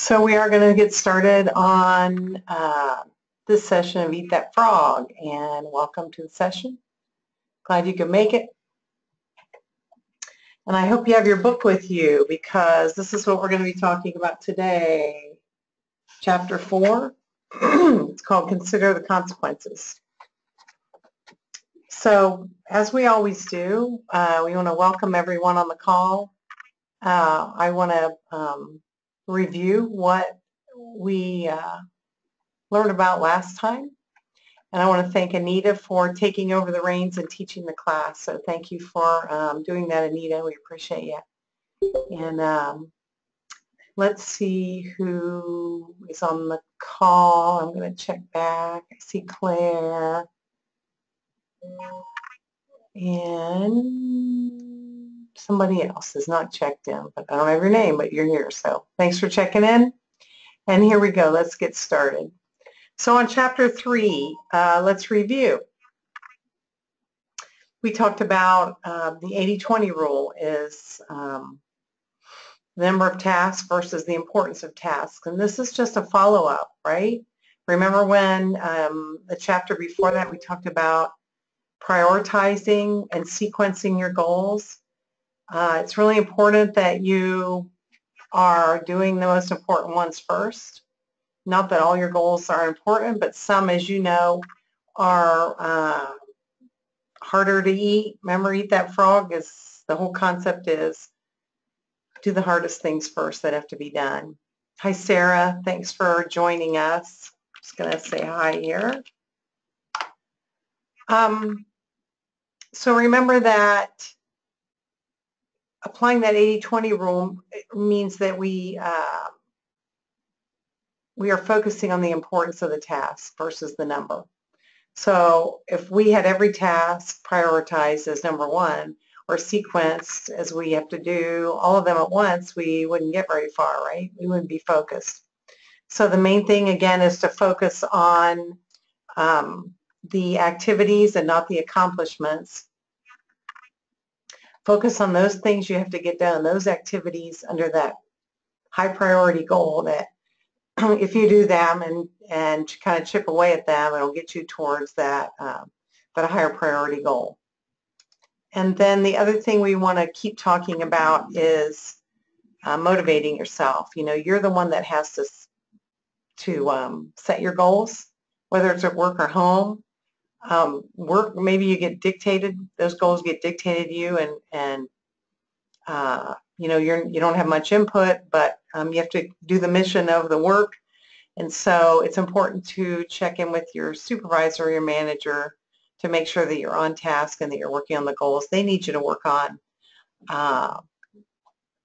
So we are going to get started on this session of Eat That Frog, and welcome to the session. Glad you could make it. And I hope you have your book with you, because this is what we're going to be talking about today. Chapter 4. It's called Consider the Consequences. So as we always do, we want to welcome everyone on the call. I want to review what we learned about last time. And I want to thank Anita for taking over the reins and teaching the class. So thank you for doing that, Anita. We appreciate you. And let's see who is on the call. I'm going to check back. I see Claire. And somebody else is not checked in, but I don't have your name, but you're here. So thanks for checking in. And here we go. Let's get started. So on Chapter 3, let's review. We talked about the 80-20 rule is the number of tasks versus the importance of tasks. And this is just a follow-up, right? Remember when the chapter before that we talked about prioritizing and sequencing your goals? It's really important that you are doing the most important ones first. Not that all your goals are important, but some, as you know, are harder to eat. Remember, Eat That Frog is, the whole concept is do the hardest things first that have to be done. Hi, Sarah. Thanks for joining us. Just going to say hi here. So remember that applying that 80-20 rule means that we are focusing on the importance of the task versus the number. So if we had every task prioritized as number one or sequenced as we have to do all of them at once, we wouldn't get very far, right? We wouldn't be focused. So the main thing, again, is to focus on the activities and not the accomplishments. Focus on those things you have to get done, those activities under that high priority goal that if you do them and kind of chip away at them, it'll get you towards that higher priority goal. And then the other thing we want to keep talking about is motivating yourself. You know, you're the one that has to set your goals, whether it's at work or home. Work, maybe you get dictated, those goals get dictated to you, and you know, you don't have much input, but you have to do the mission of the work. And so it's important to check in with your supervisor or your manager to make sure that you're on task and that you're working on the goals they need you to work on,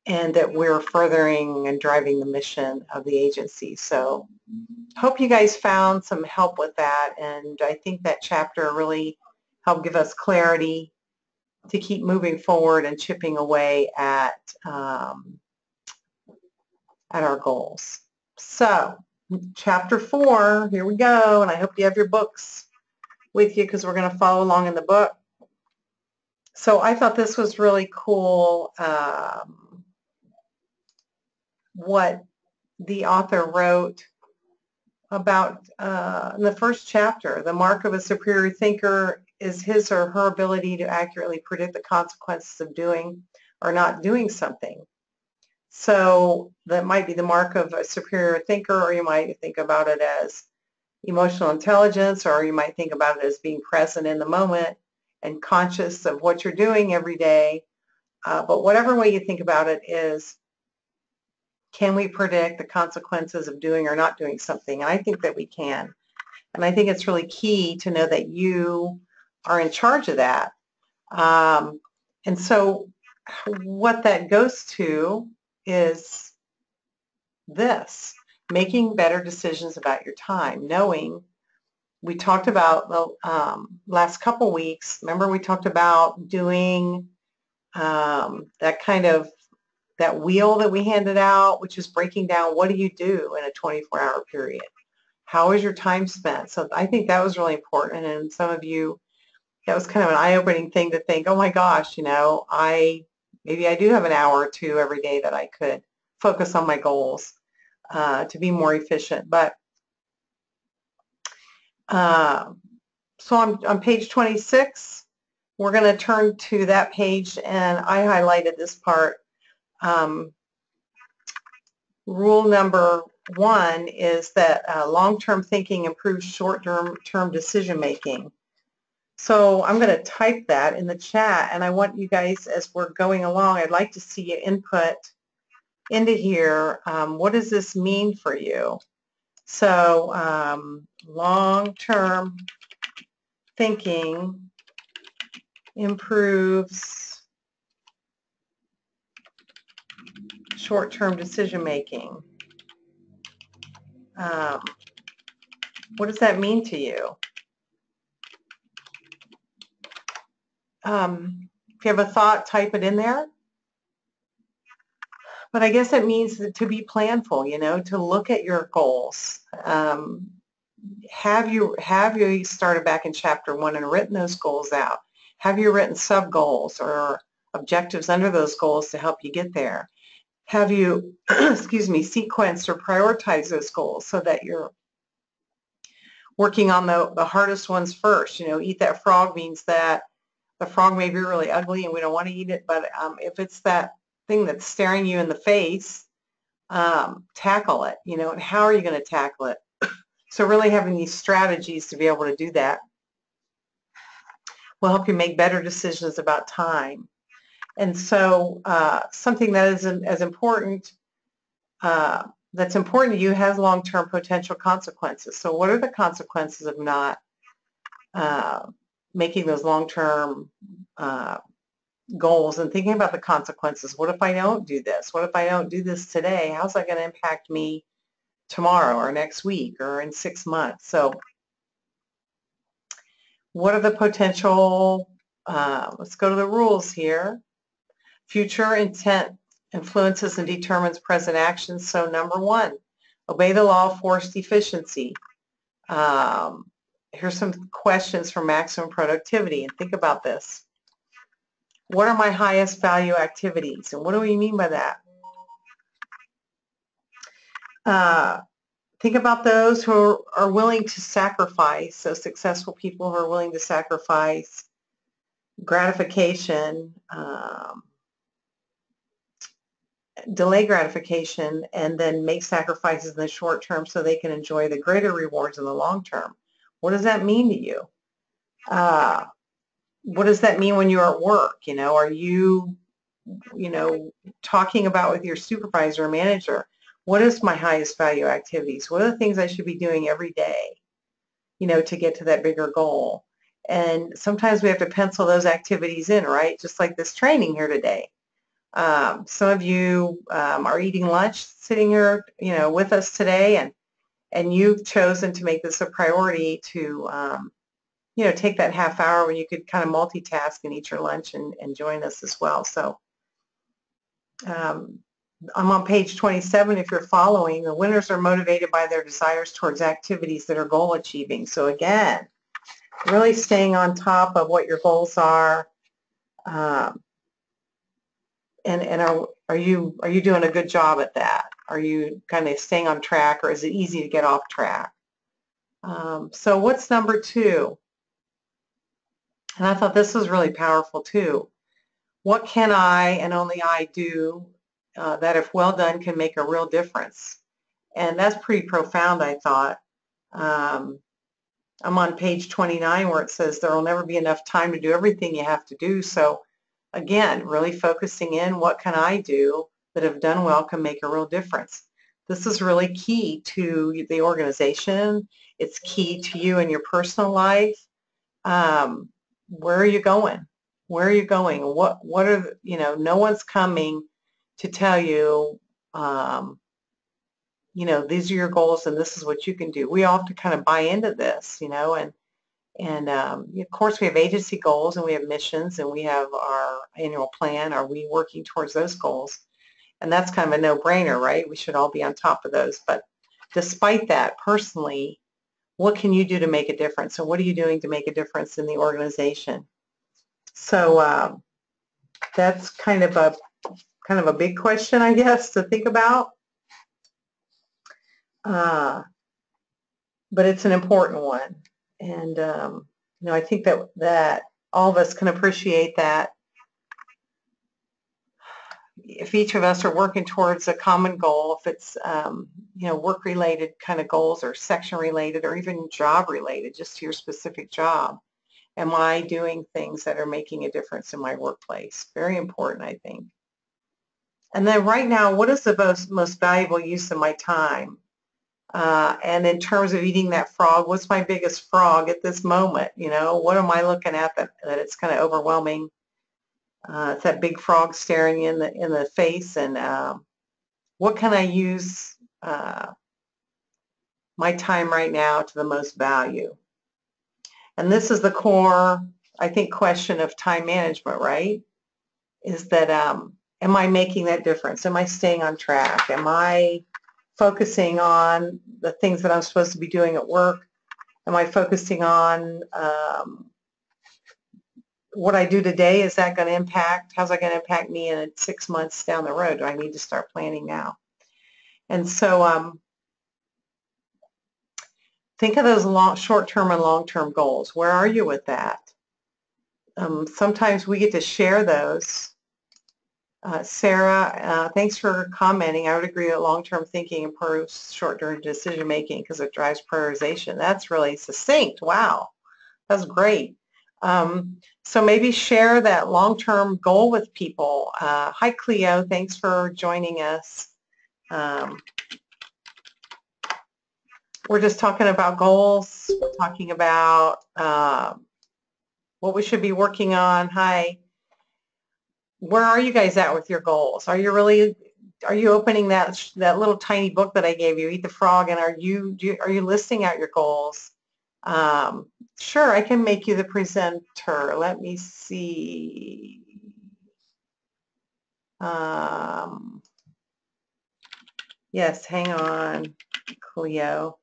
and that we're furthering and driving the mission of the agency. So hope you guys found some help with that, and I think that chapter really helped give us clarity to keep moving forward and chipping away at our goals. So Chapter 4, here we go, and I hope you have your books with you because we're going to follow along in the book. So I thought this was really cool, what the author wrote about in the first chapter. The mark of a superior thinker is his or her ability to accurately predict the consequences of doing or not doing something. So that might be the mark of a superior thinker, or you might think about it as emotional intelligence, or you might think about it as being present in the moment and conscious of what you're doing every day. But whatever way you think about it is, can we predict the consequences of doing or not doing something? And I think that we can. And I think it's really key to know that you are in charge of that. And so what that goes to is this: making better decisions about your time, knowing. We talked about the last couple weeks, remember we talked about doing that wheel that we handed out, which is breaking down what do you do in a 24-hour period. How is your time spent? So I think that was really important, and some of you, that was kind of an eye-opening thing to think, oh my gosh, you know, maybe I do have an hour or two every day that I could focus on my goals. to be more efficient. But so on page 26, we're going to turn to that page, and I highlighted this part. Rule number 1 is that long-term thinking improves short-term decision making. So I'm going to type that in the chat, and I want you guys, as we're going along, I'd like to see you input into here. What does this mean for you? So long-term thinking improves short-term decision making. What does that mean to you? If you have a thought, type it in there. But I guess it means to be planful, you know, to look at your goals. Have you started back in chapter 1 and written those goals out? Have you written sub goals or objectives under those goals to help you get there? Have you, excuse me, sequenced or prioritized those goals so that you're working on the hardest ones first? You know, eat that frog means that the frog may be really ugly and we don't want to eat it, but if it's that thing that's staring you in the face, tackle it, you know, and how are you going to tackle it? So really having these strategies to be able to do that will help you make better decisions about time. And so something that is as important, that's important to you has long-term potential consequences. So what are the consequences of not making those long-term goals and thinking about the consequences? What if I don't do this? What if I don't do this today? How's that going to impact me tomorrow or next week or in 6 months? So what are the potential, let's go to the rules here. Future intent influences and determines present actions. So number 1, obey the law of forced efficiency. Here's some questions for maximum productivity, and think about this. What are my highest value activities? And what do we mean by that? Think about those who are willing to sacrifice, so successful people who are willing to sacrifice gratification, delay gratification, and then make sacrifices in the short term so they can enjoy the greater rewards in the long term. What does that mean to you? What does that mean when you're at work? You know, are you, you know, talking about with your supervisor or manager, what is my highest value activities? What are the things I should be doing every day, you know, to get to that bigger goal? And sometimes we have to pencil those activities in, right? Just like this training here today. Some of you are eating lunch, sitting here, you know, with us today, and you've chosen to make this a priority to, you know, take that half hour when you could kind of multitask and eat your lunch and join us as well. So I'm on page 27. If you're following, the winners are motivated by their desires towards activities that are goal achieving. So again, really staying on top of what your goals are. And are you doing a good job at that? Are you kind of staying on track, or is it easy to get off track? So what's number 2? And I thought this was really powerful too. What can I and only I do that, if well done, can make a real difference? And that's pretty profound, I thought. I'm on page 29 where it says there will never be enough time to do everything you have to do. So again, really focusing in, what can I do that, if done well, can make a real difference? This is really key to the organization. It's key to you in your personal life. Where are you going? Where are you going? What are, you know, no one's coming to tell you, you know, these are your goals and this is what you can do. We all have to kind of buy into this, you know, and of course we have agency goals and we have missions and we have our annual plan. Are we working towards those goals? And that's kind of a no-brainer, right? We should all be on top of those. But despite that, personally, what can you do to make a difference? And what are you doing to make a difference in the organization? So that's kind of a big question, I guess, to think about. but it's an important one. And, I think that all of us can appreciate that if each of us are working towards a common goal, if it's, work-related kind of goals or section-related or even job-related, just to your specific job, am I doing things that are making a difference in my workplace? Very important, I think. And then right now, what is the most valuable use of my time? And in terms of eating that frog, what's my biggest frog at this moment? What am I looking at that it's kind of overwhelming? It's that big frog staring you in the face, and what can I use my time right now to the most value? And this is the core, I think, question of time management, right? Is that am I making that difference? Am I staying on track? Am I focusing on the things that I'm supposed to be doing at work? Am I focusing on what I do today? Is that going to impact? How's that going to impact me in 6 months down the road? Do I need to start planning now? And so think of those short-term and long-term goals. Where are you with that? Sometimes we get to share those. Sarah, thanks for commenting. I would agree that long-term thinking improves short-term decision-making because it drives prioritization. That's really succinct. Wow, that's great. So maybe share that long-term goal with people. Hi, Cleo. Thanks for joining us. We're just talking about goals. We're talking about what we should be working on. Hi. Where are you guys at with your goals? Are you opening that little tiny book that I gave you, Eat the Frog, and are you listing out your goals? Sure, I can make you the presenter. Let me see. Yes, hang on, Cleo.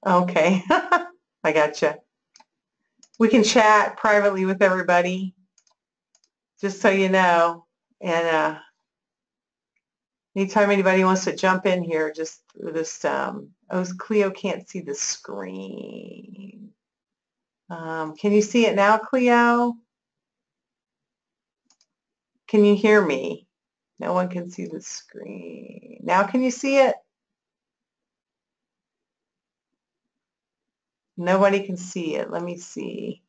Okay, I gotcha. We can chat privately with everybody, just so you know. And anytime anybody wants to jump in here, just Cleo can't see the screen. Can you see it now, Cleo? Can you hear me? No one can see the screen. Now can you see it? Nobody can see it. Let me see.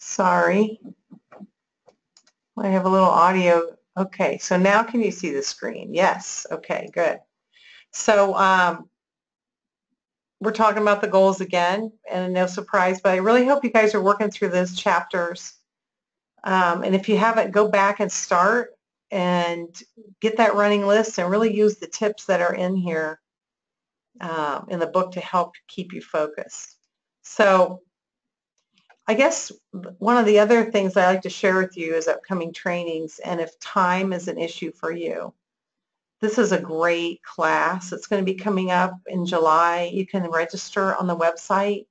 Sorry. I have a little audio. Okay, so now can you see the screen? Yes. Okay, good. So we're talking about the goals again, and no surprise, but I really hope you guys are working through those chapters. And if you haven't, go back and start and get that running list and really use the tips that are in here in the book to help keep you focused. So I guess one of the other things I like to share with you is upcoming trainings, and if time is an issue for you. This is a great class. It's going to be coming up in July. You can register on the website,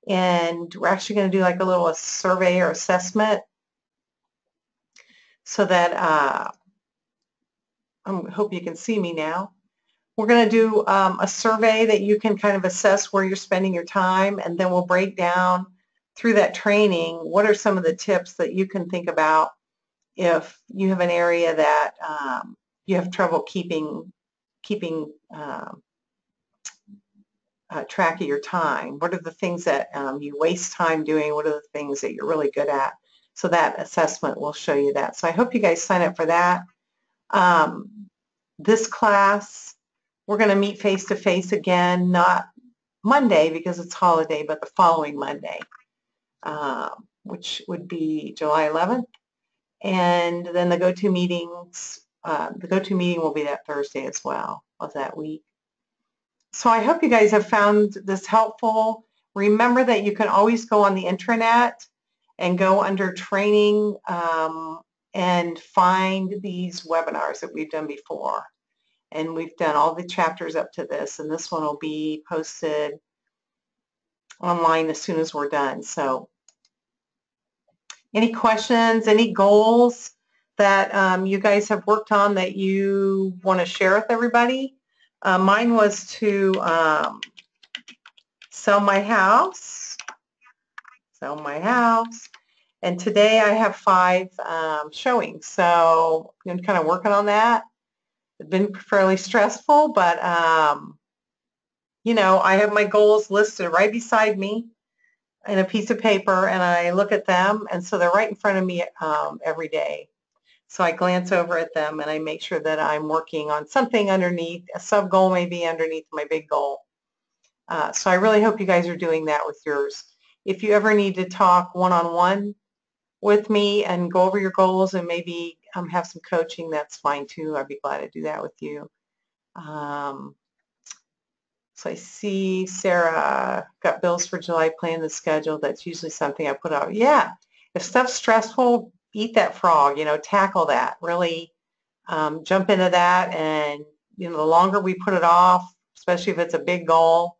and we're actually going to do like a little survey or assessment so that I hope you can see me now. We're going to do a survey that you can kind of assess where you're spending your time, and then we'll break down through that training what are some of the tips that you can think about if you have an area that you have trouble keeping track of your time. What are the things that you waste time doing? What are the things that you're really good at? So that assessment will show you that. So I hope you guys sign up for that. This class, we're going to meet face-to-face again, not Monday because it's holiday, but the following Monday, which would be July 11th. And then the GoToMeeting will be that Thursday as well of that week. So I hope you guys have found this helpful. Remember that you can always go on the intranet and go under training and find these webinars that we've done before. And we've done all the chapters up to this, and this one will be posted online as soon as we're done. So any questions, any goals that you guys have worked on that you want to share with everybody? Mine was to sell my house. And today I have 5 showings. So I'm kind of working on that. It's been fairly stressful, but you know, I have my goals listed right beside me in a piece of paper, and I look at them, and so they're right in front of me every day. So I glance over at them, and I make sure that I'm working on something underneath, a sub-goal maybe underneath my big goal. So I really hope you guys are doing that with yours. If you ever need to talk one-on-one with me and go over your goals and maybe have some coaching, that's fine too. I'd be glad to do that with you. So I see Sarah got bills for July, plan the schedule. That's usually something I put out. Yeah, if stuff's stressful, eat that frog, you know, tackle that. Really jump into that, and you know, the longer we put it off, especially if it's a big goal,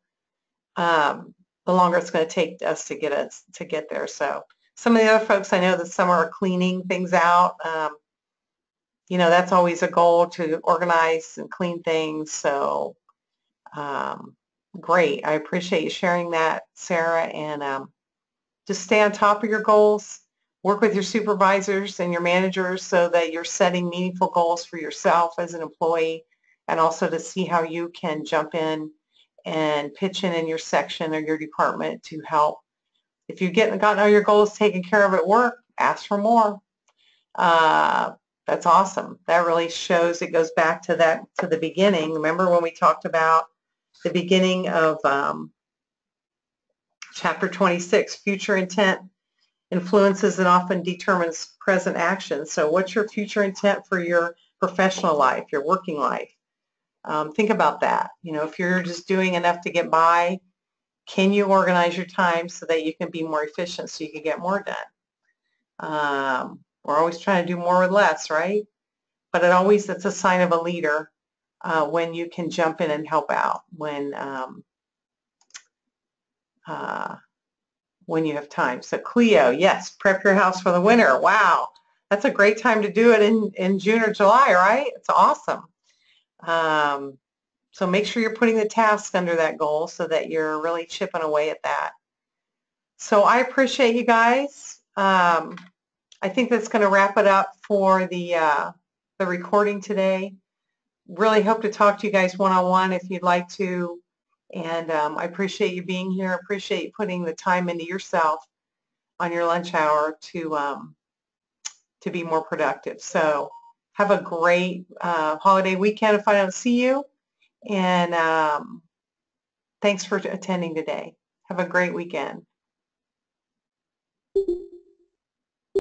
the longer it's going to take us to get there. So some of the other folks I know this summer are cleaning things out. You know, that's always a goal, to organize and clean things. So great. I appreciate you sharing that, Sarah, and just stay on top of your goals. Work with your supervisors and your managers so that you're setting meaningful goals for yourself as an employee, and also to see how you can jump in and pitch in your section or your department to help. If you've gotten all your goals taken care of at work, ask for more. That's awesome. That really shows, it goes back to the beginning. Remember when we talked about the beginning of chapter 26, future intent influences and often determines present action. So what's your future intent for your professional life, your working life? Think about that. You know, if you're just doing enough to get by, can you organize your time so that you can be more efficient, so you can get more done? We're always trying to do more with less, right? But it's a sign of a leader when you can jump in and help out when you have time. So Cleo, yes, prep your house for the winter. Wow, that's a great time to do it in June or July, right? It's awesome. So make sure you're putting the task under that goal so that you're really chipping away at that. So I appreciate you guys. I think that's going to wrap it up for the recording today. Really hope to talk to you guys one-on-one if you'd like to. And I appreciate you being here. I appreciate you putting the time into yourself on your lunch hour to be more productive. So have a great holiday weekend if I don't see you. And thanks for attending today. Have a great weekend.